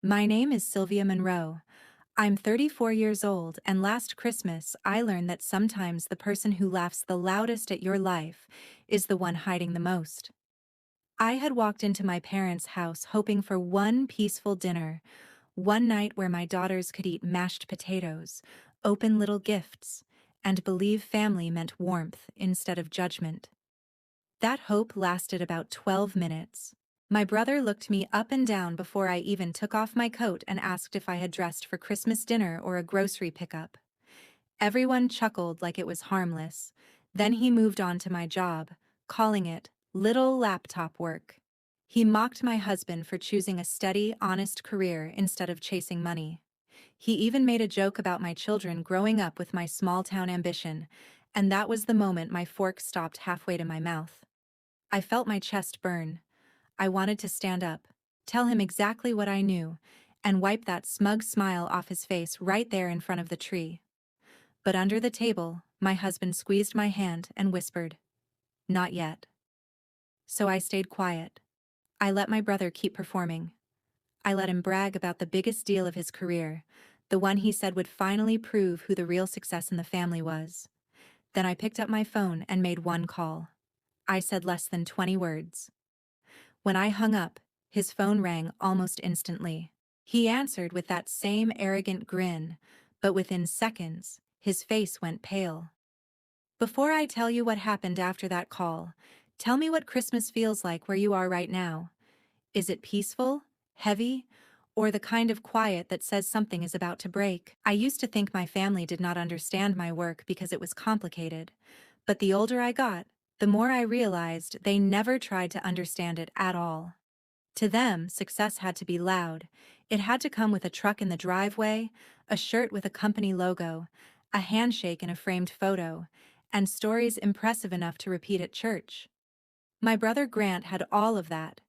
My name is Sylvia Monroe. I'm 34 years old, and last Christmas I learned that sometimes the person who laughs the loudest at your life is the one hiding the most. I had walked into my parents' house hoping for one peaceful dinner, one night where my daughters could eat mashed potatoes, open little gifts, and believe family meant warmth instead of judgment. That hope lasted about 12 minutes. My brother looked me up and down before I even took off my coat and asked if I had dressed for Christmas dinner or a grocery pickup. Everyone chuckled like it was harmless. Then he moved on to my job, calling it little laptop work. He mocked my husband for choosing a steady, honest career instead of chasing money. He even made a joke about my children growing up with my small-town ambition, and that was the moment my fork stopped halfway to my mouth. I felt my chest burn. I wanted to stand up, tell him exactly what I knew, and wipe that smug smile off his face right there in front of the tree. But under the table, my husband squeezed my hand and whispered, "Not yet." So I stayed quiet. I let my brother keep performing. I let him brag about the biggest deal of his career, the one he said would finally prove who the real success in the family was. Then I picked up my phone and made one call. I said less than 20 words. When I hung up, his phone rang almost instantly. He answered with that same arrogant grin, but within seconds, his face went pale. Before I tell you what happened after that call, tell me what Christmas feels like where you are right now. Is it peaceful, heavy, or the kind of quiet that says something is about to break? I used to think my family did not understand my work because it was complicated, but the older I got, the more I realized they never tried to understand it at all. To them, success had to be loud. It had to come with a truck in the driveway, a shirt with a company logo, a handshake in a framed photo, and stories impressive enough to repeat at church. My brother Grant had all of that.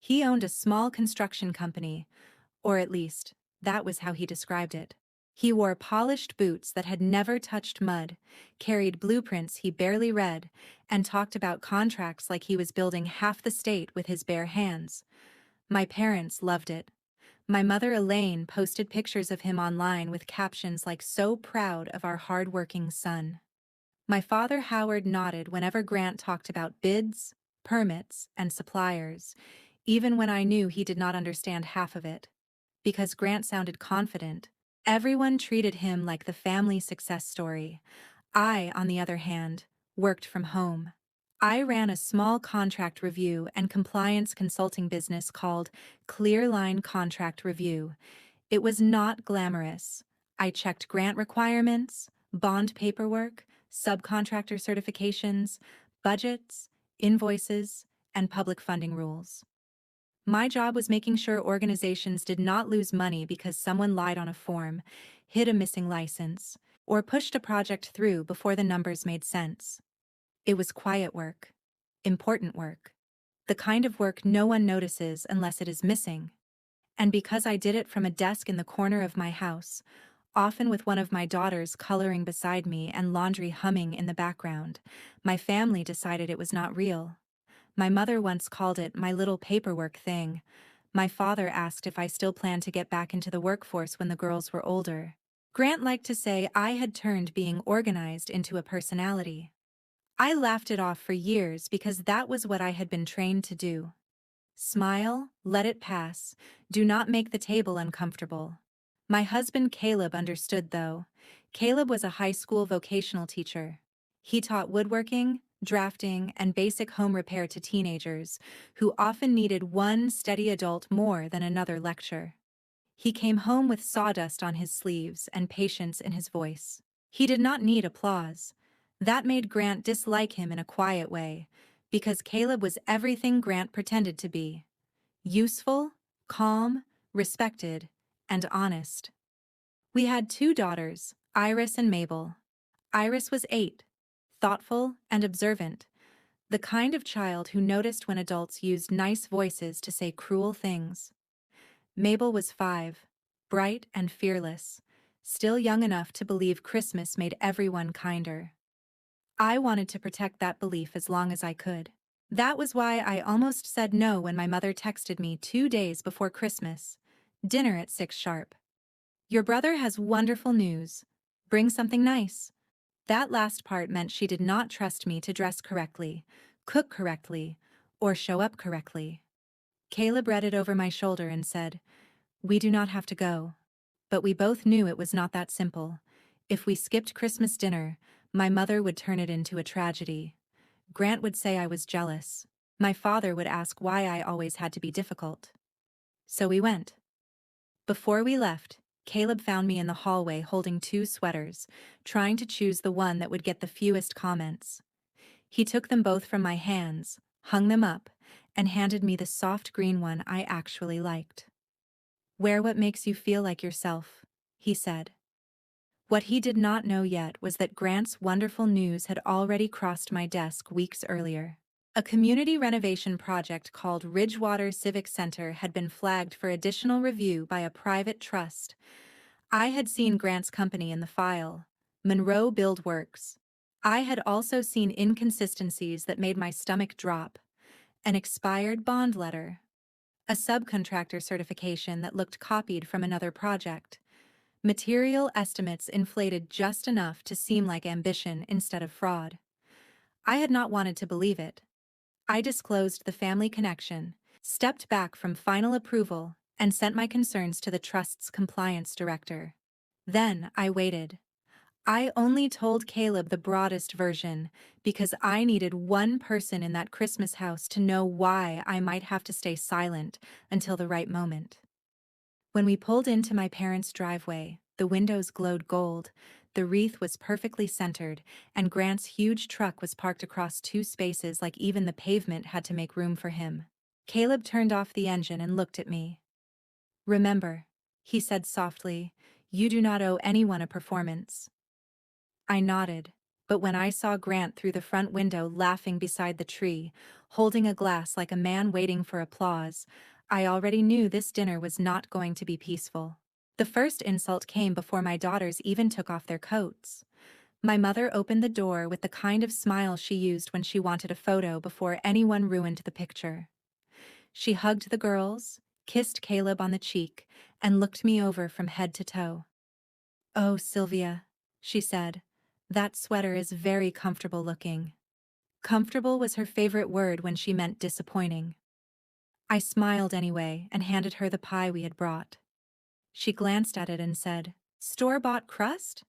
He owned a small construction company, or at least, that was how he described it. He wore polished boots that had never touched mud, carried blueprints he barely read, and talked about contracts like he was building half the state with his bare hands. My parents loved it. My mother Elaine posted pictures of him online with captions like "So proud of our hard-working son." My father Howard nodded whenever Grant talked about bids, permits, and suppliers, even when I knew he did not understand half of it. Because Grant sounded confident, everyone treated him like the family success story. I, on the other hand, worked from home. I ran a small contract review and compliance consulting business called Clearline Contract Review. It was not glamorous. I checked grant requirements, bond paperwork, subcontractor certifications, budgets, invoices, and public funding rules. My job was making sure organizations did not lose money because someone lied on a form, hid a missing license, or pushed a project through before the numbers made sense. It was quiet work, important work, the kind of work no one notices unless it is missing. And because I did it from a desk in the corner of my house, often with one of my daughters coloring beside me and laundry humming in the background, my family decided it was not real. My mother once called it my little paperwork thing. My father asked if I still planned to get back into the workforce when the girls were older. Grant liked to say I had turned being organized into a personality. I laughed it off for years because that was what I had been trained to do. Smile, let it pass, do not make the table uncomfortable. My husband Caleb understood though. Caleb was a high school vocational teacher. He taught woodworking, drafting, and basic home repair to teenagers, who often needed one steady adult more than another lecture. He came home with sawdust on his sleeves and patience in his voice. He did not need applause. That made Grant dislike him in a quiet way, because Caleb was everything Grant pretended to be: useful, calm, respected, and honest. We had two daughters, Iris and Mabel. Iris was 8, thoughtful and observant, the kind of child who noticed when adults used nice voices to say cruel things. Mabel was 5, bright and fearless, still young enough to believe Christmas made everyone kinder. I wanted to protect that belief as long as I could. That was why I almost said no when my mother texted me 2 days before Christmas. Dinner at 6 sharp. Your brother has wonderful news. Bring something nice. That last part meant she did not trust me to dress correctly, cook correctly, or show up correctly. Caleb read it over my shoulder and said, "We do not have to go." But we both knew it was not that simple. If we skipped Christmas dinner, my mother would turn it into a tragedy. Grant would say I was jealous. My father would ask why I always had to be difficult. So we went. Before we left, Caleb found me in the hallway holding 2 sweaters, trying to choose the one that would get the fewest comments. He took them both from my hands, hung them up, and handed me the soft green one I actually liked. "Wear what makes you feel like yourself," he said. What he did not know yet was that Grant's wonderful news had already crossed my desk weeks earlier. A community renovation project called Ridgewater Civic Center had been flagged for additional review by a private trust. I had seen Grant's company in the file, Monroe Build Works. I had also seen inconsistencies that made my stomach drop. An expired bond letter. A subcontractor certification that looked copied from another project. Material estimates inflated just enough to seem like ambition instead of fraud. I had not wanted to believe it. I disclosed the family connection, stepped back from final approval, and sent my concerns to the trust's compliance director. Then I waited. I only told Caleb the broadest version because I needed one person in that Christmas house to know why I might have to stay silent until the right moment. When we pulled into my parents' driveway, the windows glowed gold, the wreath was perfectly centered, and Grant's huge truck was parked across 2 spaces like even the pavement had to make room for him. Caleb turned off the engine and looked at me. "Remember," he said softly, "you do not owe anyone a performance." I nodded, but when I saw Grant through the front window laughing beside the tree, holding a glass like a man waiting for applause, I already knew this dinner was not going to be peaceful. The first insult came before my daughters even took off their coats. My mother opened the door with the kind of smile she used when she wanted a photo before anyone ruined the picture. She hugged the girls, kissed Caleb on the cheek, and looked me over from head to toe. "Oh, Sylvia," she said, "that sweater is very comfortable looking." Comfortable was her favorite word when she meant disappointing. I smiled anyway and handed her the pie we had brought. She glanced at it and said, "Store-bought crust?"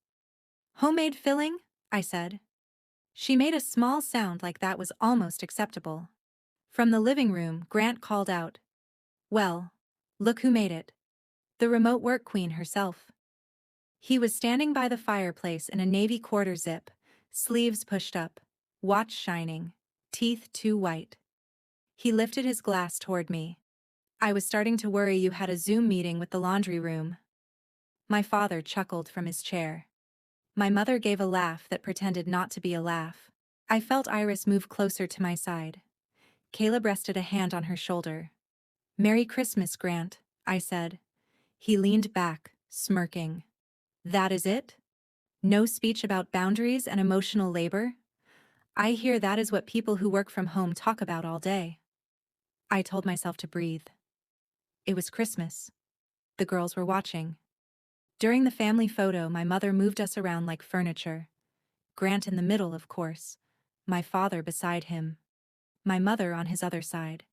"Homemade filling?" I said. She made a small sound like that was almost acceptable. From the living room, Grant called out, "Well, look who made it. The remote work queen herself." He was standing by the fireplace in a navy quarter zip, sleeves pushed up, watch shining, teeth too white. He lifted his glass toward me. "I was starting to worry you had a Zoom meeting with the laundry room." My father chuckled from his chair. My mother gave a laugh that pretended not to be a laugh. I felt Iris move closer to my side. Caleb rested a hand on her shoulder. "Merry Christmas, Grant," I said. He leaned back, smirking. "That is it? No speech about boundaries and emotional labor? I hear that is what people who work from home talk about all day." I told myself to breathe. It was Christmas. The girls were watching. During the family photo, my mother moved us around like furniture. Grant in the middle, of course. My father beside him. My mother on his other side.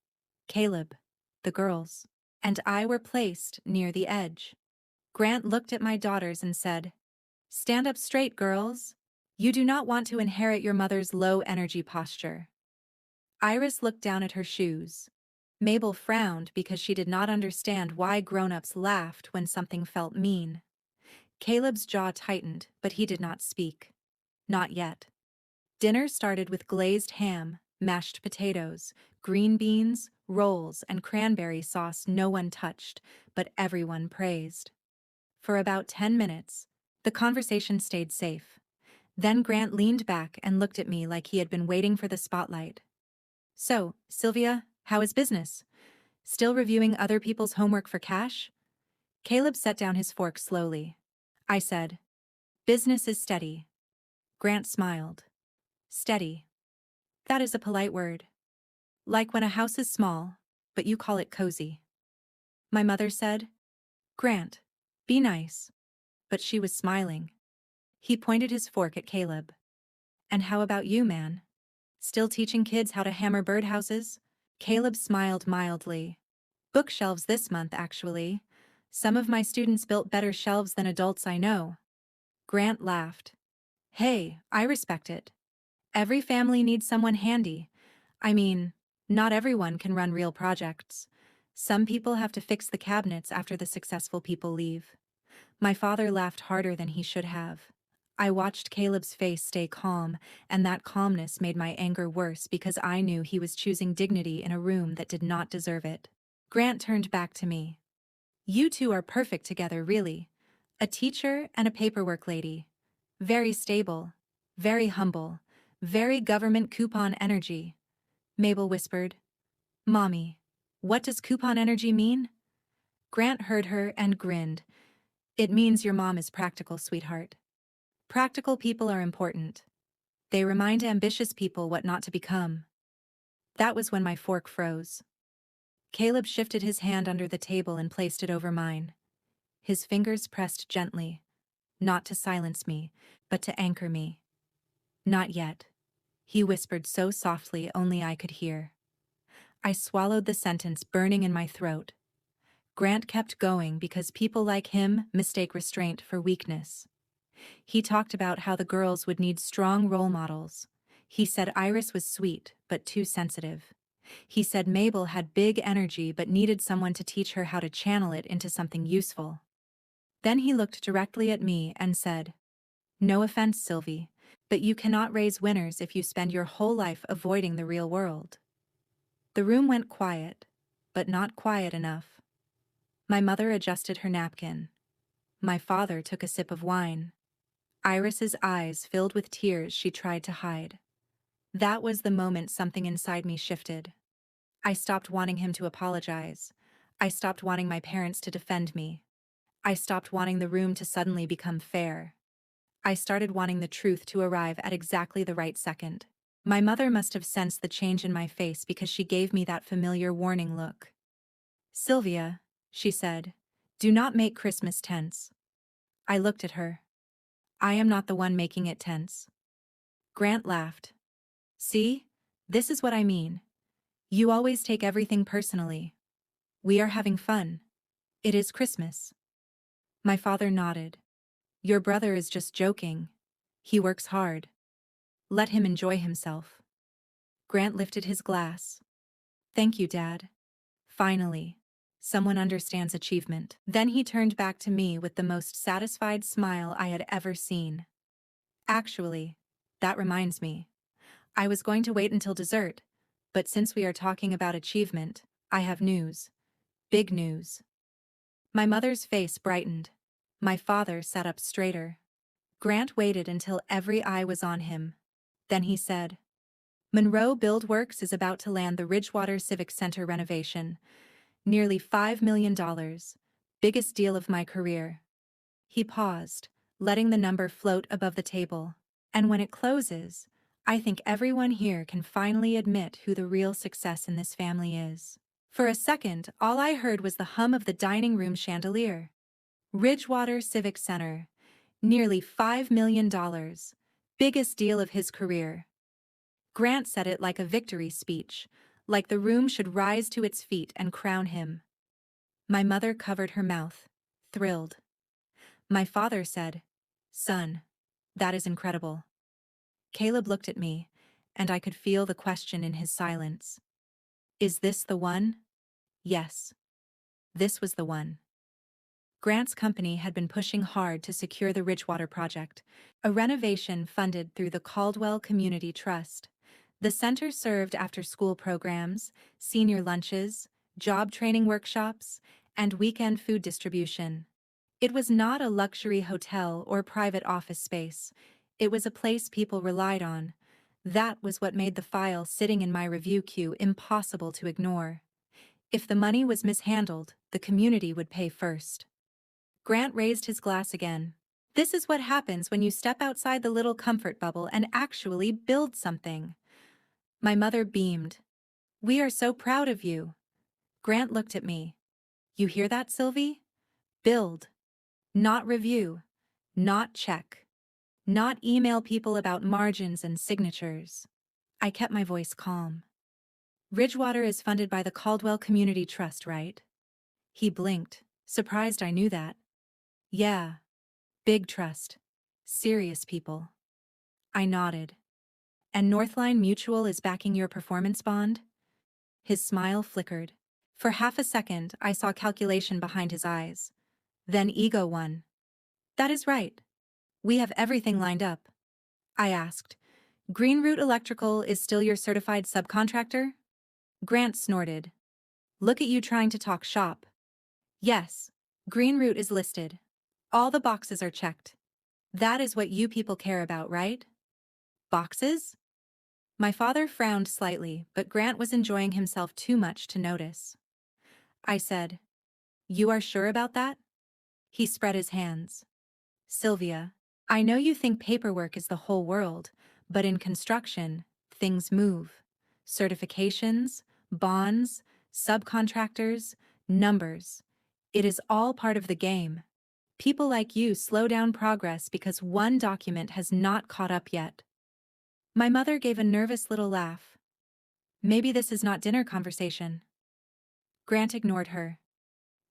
Caleb, the girls, and I were placed near the edge. Grant looked at my daughters and said, "Stand up straight, girls. You do not want to inherit your mother's low-energy posture." Iris looked down at her shoes. Mabel frowned because she did not understand why grown-ups laughed when something felt mean. Caleb's jaw tightened, but he did not speak. Not yet. Dinner started with glazed ham, mashed potatoes, green beans, rolls, and cranberry sauce no one touched, but everyone praised. For about 10 minutes, the conversation stayed safe. Then Grant leaned back and looked at me like he had been waiting for the spotlight. "So, Sylvia, how is business? Still reviewing other people's homework for cash?" Caleb set down his fork slowly. I said, "Business is steady." Grant smiled. "Steady. That is a polite word. Like when a house is small, but you call it cozy." My mother said, Grant, be nice. But she was smiling. He pointed his fork at Caleb. And how about you, man? Still teaching kids how to hammer birdhouses? Caleb smiled mildly. Bookshelves this month, actually. Some of my students built better shelves than adults I know. Grant laughed. Hey, I respect it. Every family needs someone handy. I mean, not everyone can run real projects. Some people have to fix the cabinets after the successful people leave. My father laughed harder than he should have. I watched Caleb's face stay calm, and that calmness made my anger worse because I knew he was choosing dignity in a room that did not deserve it. Grant turned back to me. You two are perfect together, really. A teacher and a paperwork lady. Very stable, very humble, very government coupon energy. Mabel whispered. Mommy, what does coupon energy mean? Grant heard her and grinned. It means your mom is practical, sweetheart. Practical people are important. They remind ambitious people what not to become. That was when my fork froze. Caleb shifted his hand under the table and placed it over mine. His fingers pressed gently, not to silence me, but to anchor me. Not yet, he whispered so softly only I could hear. I swallowed the sentence burning in my throat. Grant kept going because people like him mistake restraint for weakness. He talked about how the girls would need strong role models. He said Iris was sweet, but too sensitive. He said Mabel had big energy but needed someone to teach her how to channel it into something useful. Then he looked directly at me and said, No offense, Sylvie, but you cannot raise winners if you spend your whole life avoiding the real world. The room went quiet, but not quiet enough. My mother adjusted her napkin. My father took a sip of wine. Iris's eyes filled with tears she tried to hide. That was the moment something inside me shifted. I stopped wanting him to apologize. I stopped wanting my parents to defend me. I stopped wanting the room to suddenly become fair. I started wanting the truth to arrive at exactly the right second. My mother must have sensed the change in my face because she gave me that familiar warning look. Sylvia, she said, do not make Christmas tense. I looked at her. I am not the one making it tense. Grant laughed. See? This is what I mean. You always take everything personally. We are having fun. It is Christmas. My father nodded. Your brother is just joking. He works hard. Let him enjoy himself. Grant lifted his glass. Thank you, Dad. Finally, someone understands achievement. Then he turned back to me with the most satisfied smile I had ever seen. Actually, that reminds me. I was going to wait until dessert, but since we are talking about achievement, I have news. Big news. My mother's face brightened. My father sat up straighter. Grant waited until every eye was on him. Then he said, Monroe Buildworks is about to land the Ridgewater Civic Center renovation. Nearly $5 million. Biggest deal of my career. He paused, letting the number float above the table. And when it closes, I think everyone here can finally admit who the real success in this family is. For a second, all I heard was the hum of the dining room chandelier. Ridgewater Civic Center. Nearly $5 million. Biggest deal of his career. Grant said it like a victory speech, like the room should rise to its feet and crown him. My mother covered her mouth, thrilled. My father said, Son, that is incredible. Caleb looked at me, and I could feel the question in his silence. Is this the one? Yes. This was the one. Grant's company had been pushing hard to secure the Ridgewater project, a renovation funded through the Caldwell Community Trust. The center served after-school programs, senior lunches, job training workshops, and weekend food distribution. It was not a luxury hotel or private office space. It was a place people relied on. That was what made the file sitting in my review queue impossible to ignore. If the money was mishandled, the community would pay first. Grant raised his glass again. This is what happens when you step outside the little comfort bubble and actually build something. My mother beamed. We are so proud of you. Grant looked at me. You hear that, Sylvie? Build, not review, not check, not email people about margins and signatures. I kept my voice calm. Ridgewater is funded by the Caldwell Community Trust, right? He blinked, surprised I knew that. Yeah, big trust. Serious people. I nodded. And Northline Mutual is backing your performance bond? His smile flickered. For half a second, I saw calculation behind his eyes. Then ego won. That is right. We have everything lined up. I asked. Greenroot Electrical is still your certified subcontractor? Grant snorted. Look at you trying to talk shop. Yes, Greenroot is listed. All the boxes are checked. That is what you people care about, right? Boxes? My father frowned slightly, but Grant was enjoying himself too much to notice. I said, You are sure about that? He spread his hands. Sylvia, I know you think paperwork is the whole world, but in construction, things move. Certifications, bonds, subcontractors, numbers. It is all part of the game. People like you slow down progress because one document has not caught up yet. My mother gave a nervous little laugh. Maybe this is not dinner conversation. Grant ignored her.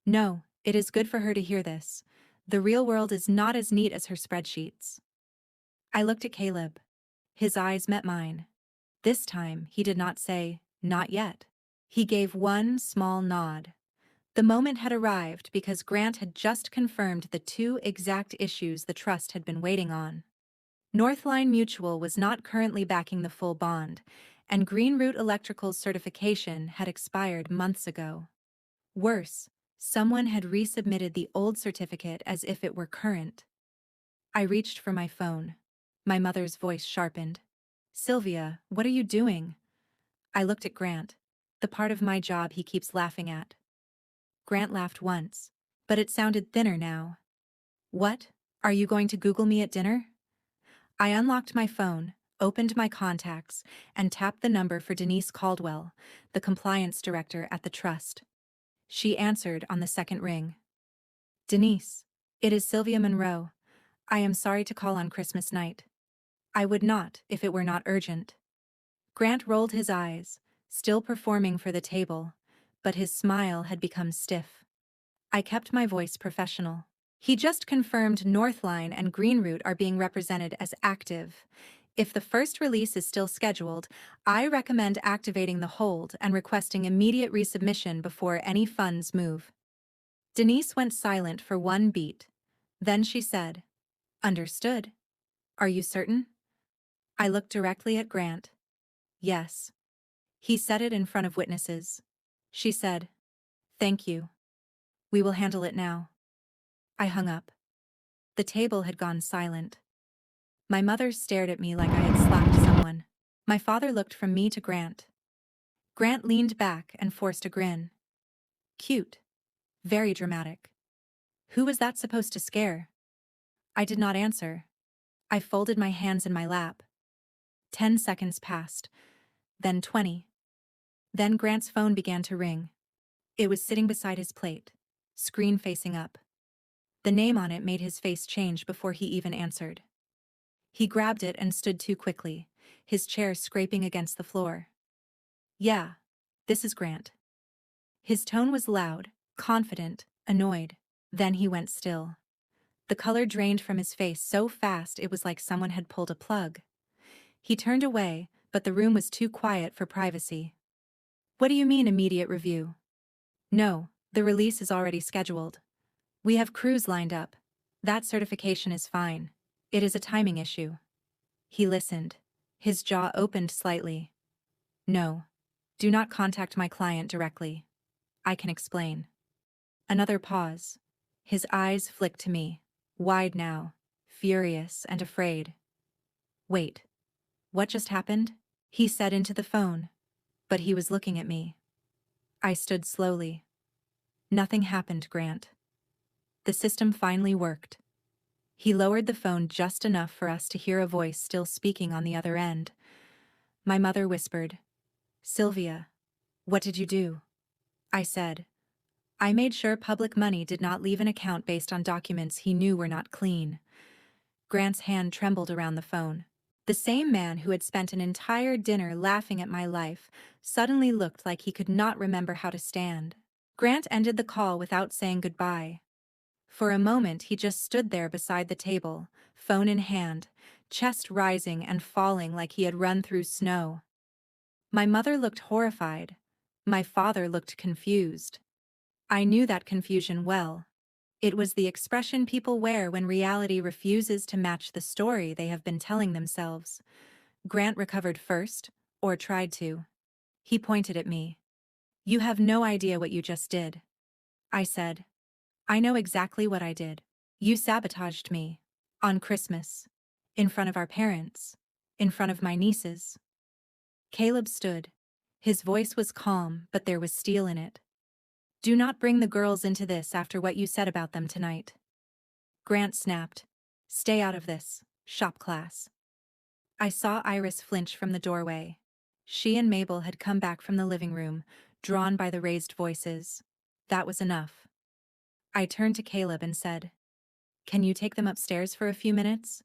No, it is good for her to hear this. The real world is not as neat as her spreadsheets. I looked at Caleb. His eyes met mine. This time, he did not say, not yet. He gave one small nod. The moment had arrived because Grant had just confirmed the two exact issues the trust had been waiting on. Northline Mutual was not currently backing the full bond, and Greenroot Electrical's certification had expired months ago. Worse, someone had resubmitted the old certificate as if it were current. I reached for my phone. My mother's voice sharpened. Sylvia, what are you doing? I looked at Grant, the part of my job he keeps laughing at. Grant laughed once, but it sounded thinner now. What? Are you going to Google me at dinner? I unlocked my phone, opened my contacts, and tapped the number for Denise Caldwell, the compliance director at the trust. She answered on the second ring. Denise, it is Sylvia Monroe. I am sorry to call on Christmas night. I would not if it were not urgent. Grant rolled his eyes, still performing for the table, but his smile had become stiff. I kept my voice professional. He just confirmed Northline and Greenroot are being represented as active. If the first release is still scheduled, I recommend activating the hold and requesting immediate resubmission before any funds move. Denise went silent for one beat. Then she said, Understood. Are you certain? I looked directly at Grant. Yes. He said it in front of witnesses. She said, Thank you. We will handle it now. I hung up. The table had gone silent. My mother stared at me like I had slapped someone. My father looked from me to Grant. Grant leaned back and forced a grin. Cute. Very dramatic. Who was that supposed to scare? I did not answer. I folded my hands in my lap. 10 seconds passed. Then 20. Then Grant's phone began to ring. It was sitting beside his plate, screen facing up. The name on it made his face change before he even answered. He grabbed it and stood too quickly, his chair scraping against the floor. Yeah, this is Grant. His tone was loud, confident, annoyed. Then he went still. The color drained from his face so fast it was like someone had pulled a plug. He turned away, but the room was too quiet for privacy. What do you mean immediate review? No, the release is already scheduled. We have crews lined up. That certification is fine. It is a timing issue. He listened. His jaw opened slightly. No. Do not contact my client directly. I can explain. Another pause. His eyes flicked to me, wide now, furious and afraid. Wait. What just happened? He said into the phone. But he was looking at me. I stood slowly. Nothing happened, Grant. The system finally worked. He lowered the phone just enough for us to hear a voice still speaking on the other end. My mother whispered, Sylvia, what did you do? I said, I made sure public money did not leave an account based on documents he knew were not clean. Grant's hand trembled around the phone. The same man who had spent an entire dinner laughing at my life suddenly looked like he could not remember how to stand. Grant ended the call without saying goodbye. For a moment he just stood there beside the table, phone in hand, chest rising and falling like he had run through snow. My mother looked horrified. My father looked confused. I knew that confusion well. It was the expression people wear when reality refuses to match the story they have been telling themselves. Grant recovered first, or tried to. He pointed at me. "You have no idea what you just did." I said, "I know exactly what I did. You sabotaged me. On Christmas. In front of our parents. In front of my nieces." Caleb stood. His voice was calm, but there was steel in it. "Do not bring the girls into this after what you said about them tonight." Grant snapped. "Stay out of this, shop class." I saw Iris flinch from the doorway. She and Mabel had come back from the living room, drawn by the raised voices. That was enough. I turned to Caleb and said, "Can you take them upstairs for a few minutes?"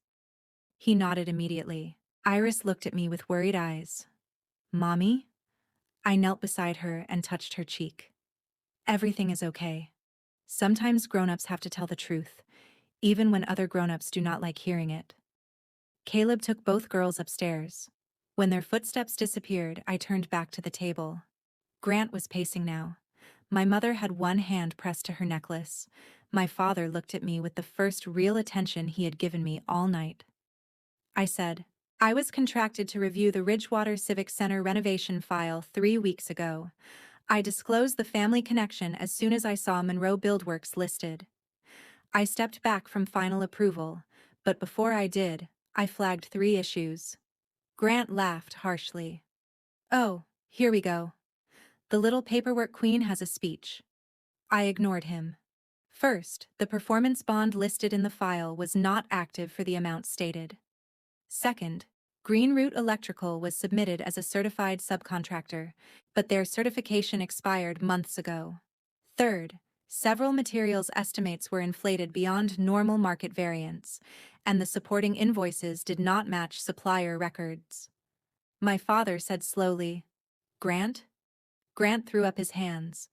He nodded immediately. Iris looked at me with worried eyes. "Mommy?" I knelt beside her and touched her cheek. "Everything is okay. Sometimes grown-ups have to tell the truth, even when other grown-ups do not like hearing it." Caleb took both girls upstairs. When their footsteps disappeared, I turned back to the table. Grant was pacing now. My mother had one hand pressed to her necklace. My father looked at me with the first real attention he had given me all night. I said, "I was contracted to review the Ridgewater Civic Center renovation file 3 weeks ago. I disclosed the family connection as soon as I saw Monroe Buildworks listed. I stepped back from final approval, but before I did, I flagged 3 issues." Grant laughed harshly. "Oh, here we go. The little paperwork queen has a speech." I ignored him. First, the performance bond listed in the file was not active for the amount stated. Second, Green Root Electrical was submitted as a certified subcontractor, but their certification expired months ago. Third, several materials estimates were inflated beyond normal market variance, and the supporting invoices did not match supplier records. My father said slowly, "Grant?" Grant threw up his hands.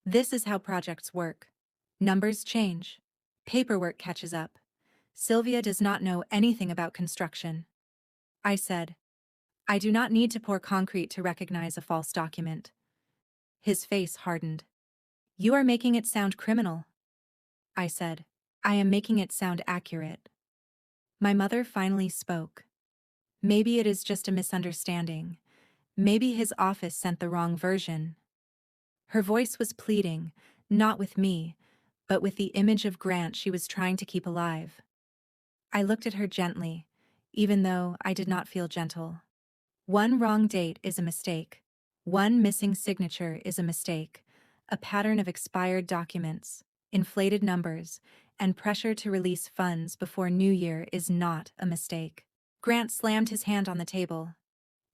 "This is how projects work. Numbers change. Paperwork catches up. Sylvia does not know anything about construction." I said, "I do not need to pour concrete to recognize a false document." His face hardened. "You are making it sound criminal." I said, "I am making it sound accurate." My mother finally spoke. "Maybe it is just a misunderstanding. Maybe his office sent the wrong version." Her voice was pleading, not with me, but with the image of Grant she was trying to keep alive. I looked at her gently, even though I did not feel gentle. One wrong date is a mistake. One missing signature is a mistake. A pattern of expired documents, inflated numbers, and pressure to release funds before New Year is not a mistake. Grant slammed his hand on the table.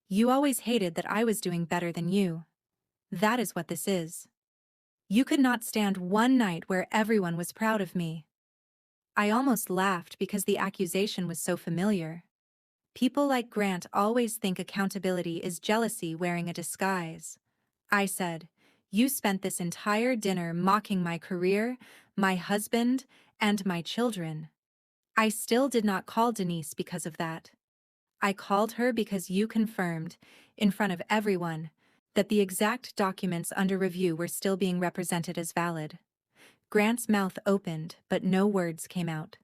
"You always hated that I was doing better than you. That is what this is. You could not stand one night where everyone was proud of me." I almost laughed because the accusation was so familiar. People like Grant always think accountability is jealousy wearing a disguise. I said, "You spent this entire dinner mocking my career, my husband, and my children." I still did not call Denise because of that. I called her because you confirmed, in front of everyone, that the exact documents under review were still being represented as valid. Grant's mouth opened, but no words came out.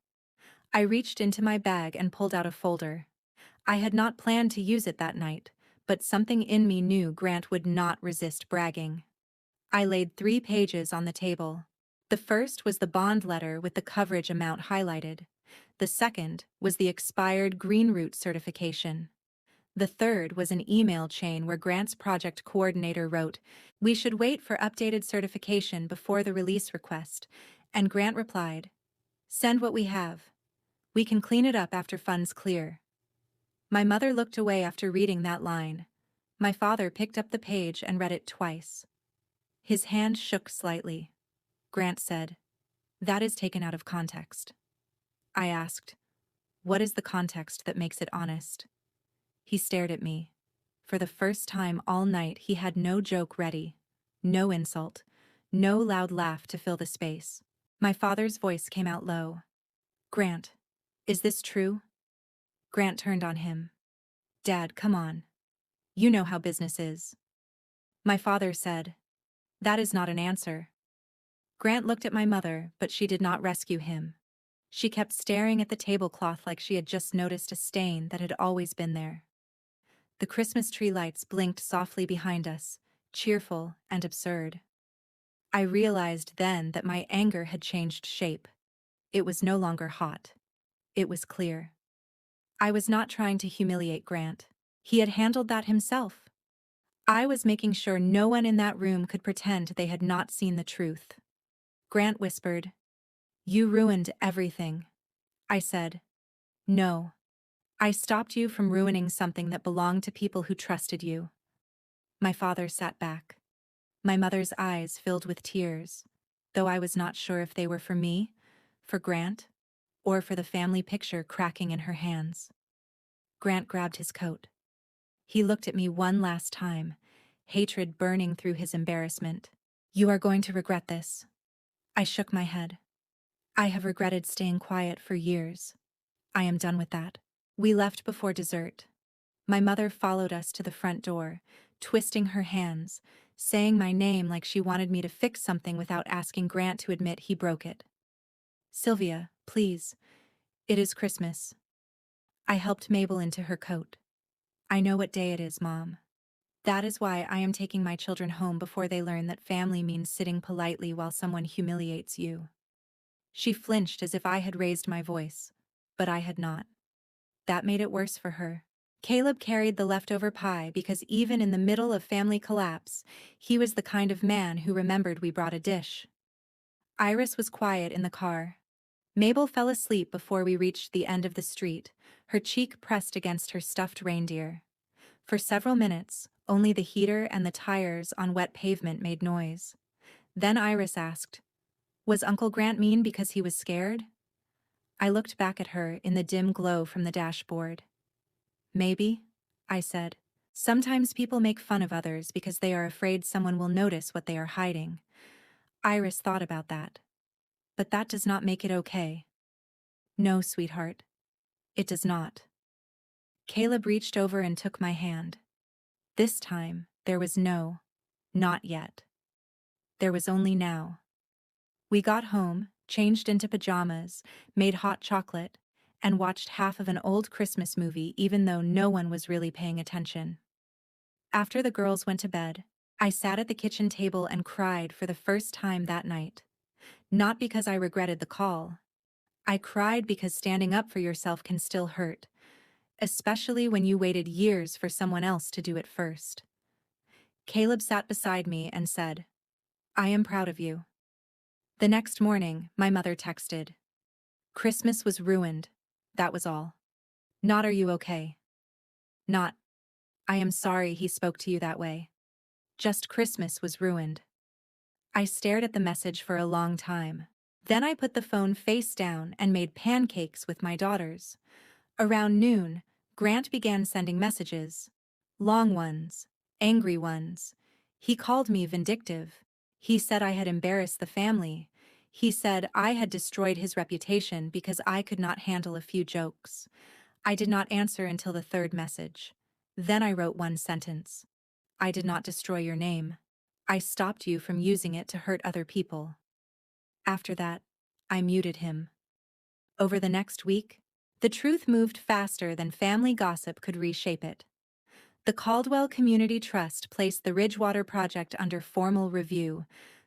I reached into my bag and pulled out a folder. I had not planned to use it that night, but something in me knew Grant would not resist bragging. I laid 3 pages on the table. The first was the bond letter with the coverage amount highlighted. The second was the expired Green Root certification. The third was an email chain where Grant's project coordinator wrote, "We should wait for updated certification before the release request," and Grant replied, "Send what we have. We can clean it up after funds clear." My mother looked away after reading that line. My father picked up the page and read it twice. His hand shook slightly. Grant said. That is taken out of context. I asked, what is the context that makes it honest? He stared at me. For the first time all night, he had no joke ready, no insult, no loud laugh to fill the space. My father's voice came out low. Grant, is this true? Grant turned on him. Dad, come on. You know how business is. My father said, that is not an answer. Grant looked at my mother, but she did not rescue him. She kept staring at the tablecloth like she had just noticed a stain that had always been there. The Christmas tree lights blinked softly behind us, cheerful and absurd. I realized then that my anger had changed shape. It was no longer hot. It was clear. I was not trying to humiliate Grant. He had handled that himself. I was making sure no one in that room could pretend they had not seen the truth. Grant whispered, "You ruined everything." I said, "No. I stopped you from ruining something that belonged to people who trusted you." My father sat back. My mother's eyes filled with tears, though I was not sure if they were for me, for Grant, or for the family picture cracking in her hands. Grant grabbed his coat. He looked at me one last time, hatred burning through his embarrassment. "You are going to regret this." I shook my head. "I have regretted staying quiet for years. I am done with that." We left before dessert. My mother followed us to the front door, twisting her hands, saying my name like she wanted me to fix something without asking Grant to admit he broke it. "Sylvia, please. It is Christmas." I helped Mabel into her coat. "I know what day it is, Mom. That is why I am taking my children home before they learn that family means sitting politely while someone humiliates you." She flinched as if I had raised my voice, but I had not. That made it worse for her. Caleb carried the leftover pie because even in the middle of family collapse, he was the kind of man who remembered we brought a dish. Iris was quiet in the car. Mabel fell asleep before we reached the end of the street, her cheek pressed against her stuffed reindeer. For several minutes, only the heater and the tires on wet pavement made noise. Then Iris asked, "Was Uncle Grant mean because he was scared?" I looked back at her in the dim glow from the dashboard. "Maybe," I said. "Sometimes people make fun of others because they are afraid someone will notice what they are hiding." Iris thought about that. "But that does not make it okay." "No, sweetheart. It does not." Caleb reached over and took my hand. This time, there was no, not yet. There was only now. We got home, changed into pajamas, made hot chocolate, and watched half of an old Christmas movie even though no one was really paying attention. After the girls went to bed, I sat at the kitchen table and cried for the first time that night. Not because I regretted the call. I cried because standing up for yourself can still hurt, especially when you waited years for someone else to do it first. Caleb sat beside me and said, "I am proud of you." The next morning, my mother texted, "Christmas was ruined. That was all. Not, are you okay?" Not, "I am sorry he spoke to you that way." Just, Christmas was ruined. I stared at the message for a long time. Then I put the phone face down and made pancakes with my daughters. Around noon, Grant began sending messages. Long ones, angry ones. He called me vindictive. He said I had embarrassed the family. He said I had destroyed his reputation because I could not handle a few jokes. I did not answer until the third message. Then I wrote one sentence. "I did not destroy your name. I stopped you from using it to hurt other people." After that, I muted him. Over the next week, the truth moved faster than family gossip could reshape it. The Caldwell Community Trust placed the Ridgewater project under formal review.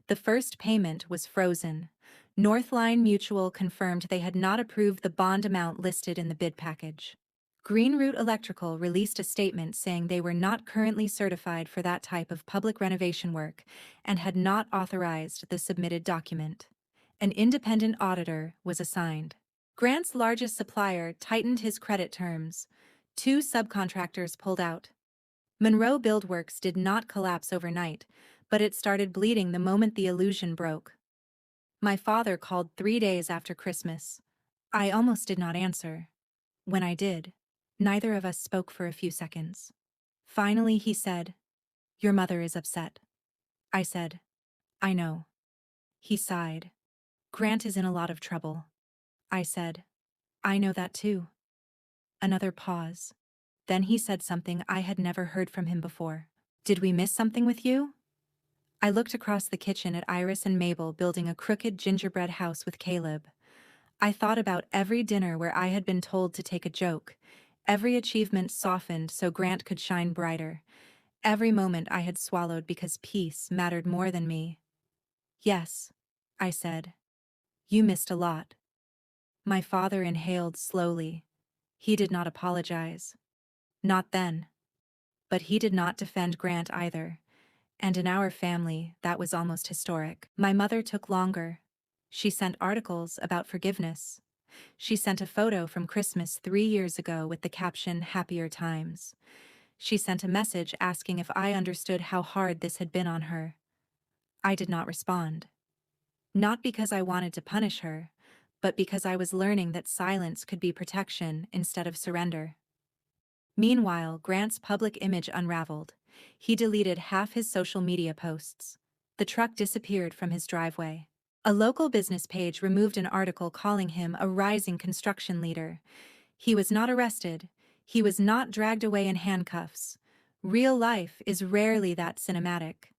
The first payment was frozen. Northline Mutual confirmed they had not approved the bond amount listed in the bid package. Greenroot Electrical released a statement saying they were not currently certified for that type of public renovation work and had not authorized the submitted document. An independent auditor was assigned. Grant's largest supplier tightened his credit terms. 2 subcontractors pulled out. Monroe Buildworks did not collapse overnight, but it started bleeding the moment the illusion broke. My father called 3 days after Christmas. I almost did not answer. When I did, neither of us spoke for a few seconds. Finally, he said, "Your mother is upset." I said, "I know." He sighed. "Grant is in a lot of trouble." I said, "I know that too." Another pause. Then he said something I had never heard from him before. "Did we miss something with you?" I looked across the kitchen at Iris and Mabel building a crooked gingerbread house with Caleb. I thought about every dinner where I had been told to take a joke, every achievement softened so Grant could shine brighter, every moment I had swallowed because peace mattered more than me. "Yes," I said. "You missed a lot." My father inhaled slowly. He did not apologize. Not then. But he did not defend Grant either. And in our family, that was almost historic. My mother took longer. She sent articles about forgiveness. She sent a photo from Christmas 3 years ago with the caption "Happier Times." She sent a message asking if I understood how hard this had been on her. I did not respond. Not because I wanted to punish her, but because I was learning that silence could be protection instead of surrender. Meanwhile, Grant's public image unraveled. He deleted half his social media posts. The truck disappeared from his driveway. A local business page removed an article calling him a rising construction leader. He was not arrested. He was not dragged away in handcuffs. Real life is rarely that cinematic.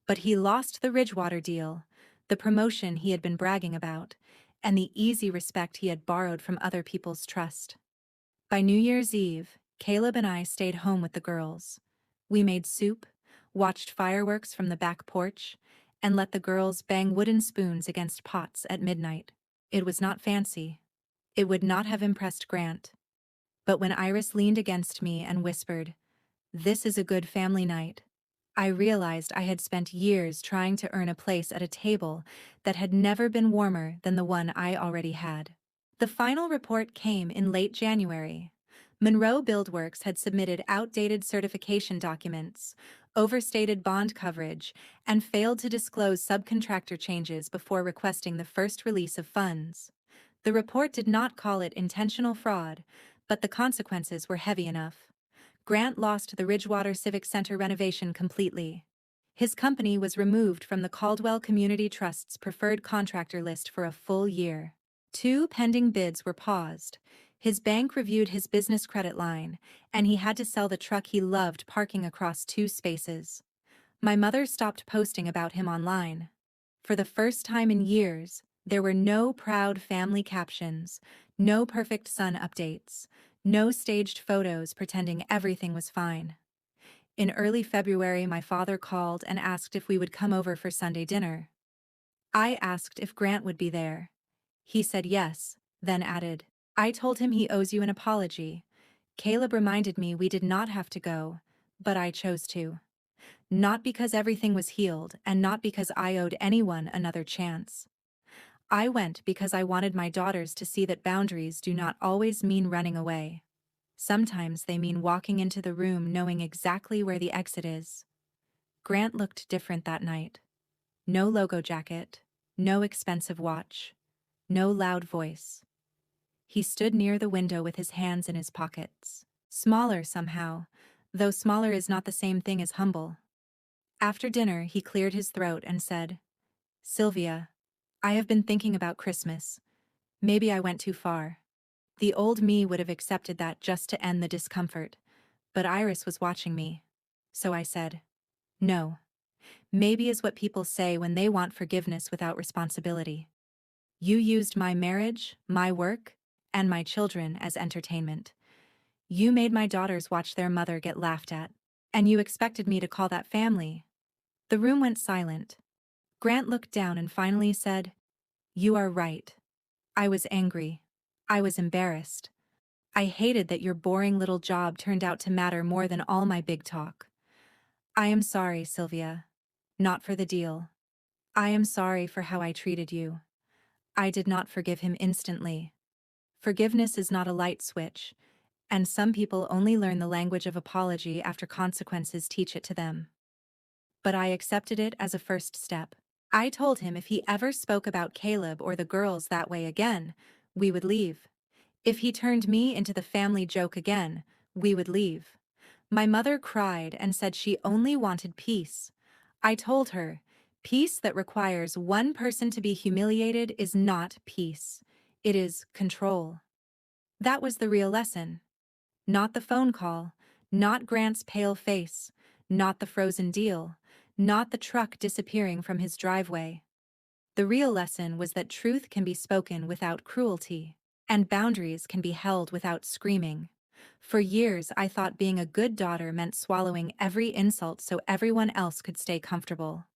But he lost the Ridgewater deal, the promotion he had been bragging about, and the easy respect he had borrowed from other people's trust. By New Year's Eve, Caleb and I stayed home with the girls. We made soup, watched fireworks from the back porch, and let the girls bang wooden spoons against pots at midnight. It was not fancy. It would not have impressed Grant. But when Iris leaned against me and whispered, "This is a good family night," I realized I had spent years trying to earn a place at a table that had never been warmer than the one I already had. The final report came in late January. Monroe Buildworks had submitted outdated certification documents, overstated bond coverage, and failed to disclose subcontractor changes before requesting the first release of funds. The report did not call it intentional fraud, but the consequences were heavy enough. Grant lost the Ridgewater Civic Center renovation completely. His company was removed from the Caldwell Community Trust's preferred contractor list for a full year. 2 pending bids were paused. His bank reviewed his business credit line, and he had to sell the truck he loved parking across 2 spaces. My mother stopped posting about him online. For the first time in years, there were no proud family captions, no perfect son updates, no staged photos pretending everything was fine. In early February, my father called and asked if we would come over for Sunday dinner. I asked if Grant would be there. He said yes, then added, "I told him he owes you an apology." Caleb reminded me we did not have to go, but I chose to. Not because everything was healed, and not because I owed anyone another chance. I went because I wanted my daughters to see that boundaries do not always mean running away. Sometimes they mean walking into the room knowing exactly where the exit is. Grant looked different that night. No logo jacket, no expensive watch, no loud voice. He stood near the window with his hands in his pockets. Smaller somehow, though smaller is not the same thing as humble. After dinner, he cleared his throat and said, "Sylvia, I have been thinking about Christmas. Maybe I went too far." The old me would have accepted that just to end the discomfort, but Iris was watching me. So I said, "No. Maybe is what people say when they want forgiveness without responsibility. You used my marriage, my work, and my children as entertainment. You made my daughters watch their mother get laughed at, and you expected me to call that family." The room went silent. Grant looked down and finally said, "You are right. I was angry. I was embarrassed. I hated that your boring little job turned out to matter more than all my big talk. I am sorry, Sylvia. Not for the deal. I am sorry for how I treated you." I did not forgive him instantly. Forgiveness is not a light switch, and some people only learn the language of apology after consequences teach it to them. But I accepted it as a first step. I told him if he ever spoke about Caleb or the girls that way again, we would leave. If he turned me into the family joke again, we would leave. My mother cried and said she only wanted peace. I told her, peace that requires one person to be humiliated is not peace. It is control. That was the real lesson. Not the phone call, not Grant's pale face, not the frozen deal, not the truck disappearing from his driveway. The real lesson was that truth can be spoken without cruelty, and boundaries can be held without screaming. For years, I thought being a good daughter meant swallowing every insult so everyone else could stay comfortable.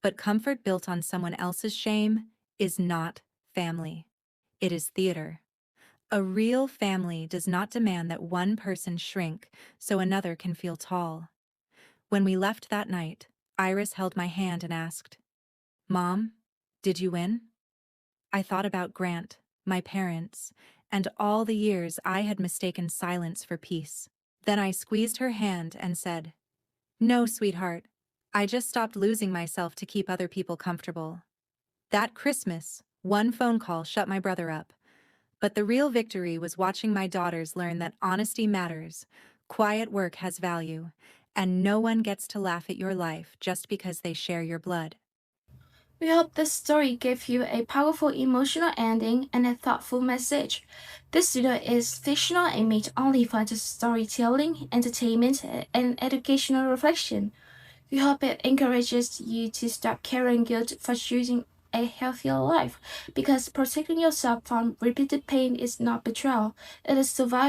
But comfort built on someone else's shame is not family. It is theater. A real family does not demand that one person shrink so another can feel tall. When we left that night, Iris held my hand and asked, "Mom, did you win?" I thought about Grant, my parents, and all the years I had mistaken silence for peace. Then I squeezed her hand and said, "No, sweetheart. I just stopped losing myself to keep other people comfortable." That Christmas, one phone call shut my brother up. But the real victory was watching my daughters learn that honesty matters, quiet work has value, and no one gets to laugh at your life just because they share your blood. We hope this story gave you a powerful emotional ending and a thoughtful message. This video is fictional and made only for the storytelling, entertainment, and educational reflection. We hope it encourages you to stop carrying guilt for choosing a healthier life, because protecting yourself from repeated pain is not betrayal, it is survival.